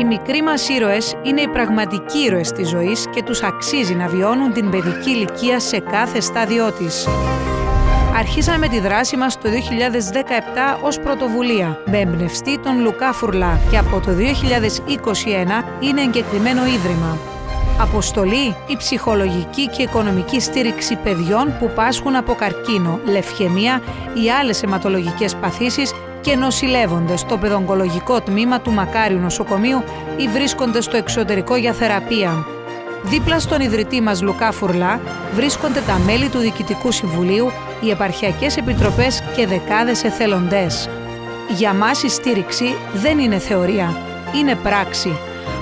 Οι μικροί μας ήρωες είναι οι πραγματικοί ήρωες της ζωής και τους αξίζει να βιώνουν την παιδική ηλικία σε κάθε στάδιό της. Αρχίσαμε τη δράση μας το 2017 ως πρωτοβουλία, με εμπνευστή τον Λουκά Φουρλά και από το 2021 είναι εγκεκριμένο ίδρυμα. Αποστολή: η ψυχολογική και οικονομική στήριξη παιδιών που πάσχουν από καρκίνο, λευχαιμία ή άλλες αιματολογικές παθήσεις και νοσηλεύονται στο παιδοογκολογικό τμήμα του Μακάριου Νοσοκομείου ή βρίσκονται στο εξωτερικό για θεραπεία. Δίπλα στον ιδρυτή μας Λουκά Φουρλά βρίσκονται τα μέλη του Διοικητικού Συμβουλίου, οι επαρχιακές επιτροπές και δεκάδες εθελοντές. Για μας η στήριξη δεν είναι θεωρία, είναι πράξη.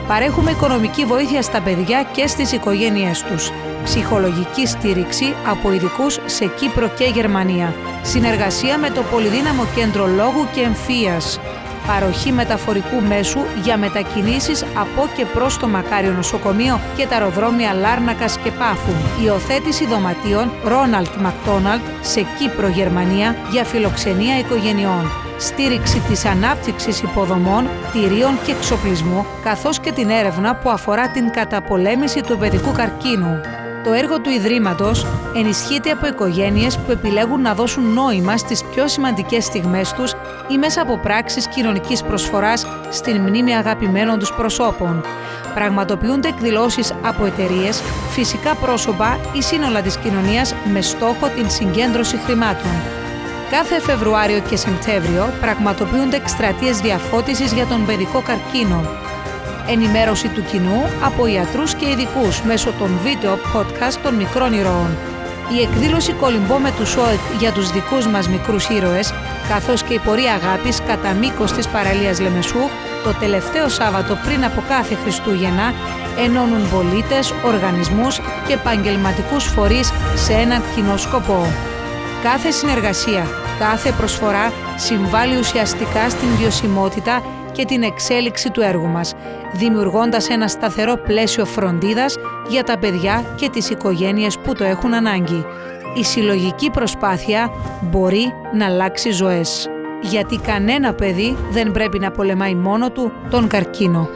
Παρέχουμε οικονομική βοήθεια στα παιδιά και στις οικογένειές τους. Ψυχολογική στήριξη από ειδικούς σε Κύπρο και Γερμανία. Συνεργασία με το Πολυδύναμο Κέντρο Λόγου και Εμφύας. Παροχή μεταφορικού μέσου για μετακινήσεις από και προς το Μακάριο Νοσοκομείο και τα αεροδρόμια Λάρνακας και Πάφου. Υιοθέτηση δωματίων Ρόναλτ Μακδόναλντ σε Κύπρο, Γερμανία για φιλοξενία οικογενειών. Στήριξη της ανάπτυξης υποδομών, κτηρίων και εξοπλισμού, καθώς και την έρευνα που αφορά την καταπολέμηση του παιδικού καρκίνου. Το έργο του Ιδρύματος ενισχύεται από οικογένειες που επιλέγουν να δώσουν νόημα στις πιο σημαντικές στιγμές τους ή μέσα από πράξεις κοινωνικής προσφοράς στην μνήμη αγαπημένων τους προσώπων. Πραγματοποιούνται εκδηλώσεις από εταιρείες, φυσικά πρόσωπα ή σύνολα της κοινωνίας με στόχο την συγκέντρωση χρημάτων. Κάθε Φεβρουάριο και Σεπτέμβριο πραγματοποιούνται εκστρατείες διαφώτισης για τον παιδικό καρκίνο. Ενημέρωση του κοινού από ιατρούς και ειδικούς μέσω των βίντεο podcast των μικρών ηρώων. Η εκδήλωση Κολυμπό με τους ΟΕΚ για τους δικούς μας μικρούς ήρωες, καθώς και η πορεία αγάπης κατά μήκος της παραλίας Λεμεσού, το τελευταίο Σάββατο πριν από κάθε Χριστούγεννα, ενώνουν πολίτες, οργανισμούς και επαγγελματικούς φορείς σε έναν κοινό σκοπό. Κάθε συνεργασία, κάθε προσφορά συμβάλλει ουσιαστικά στην βιωσιμότητα και την εξέλιξη του έργου μας, δημιουργώντας ένα σταθερό πλαίσιο φροντίδας για τα παιδιά και τις οικογένειες που το έχουν ανάγκη. Η συλλογική προσπάθεια μπορεί να αλλάξει ζωές, γιατί κανένα παιδί δεν πρέπει να πολεμάει μόνο του τον καρκίνο.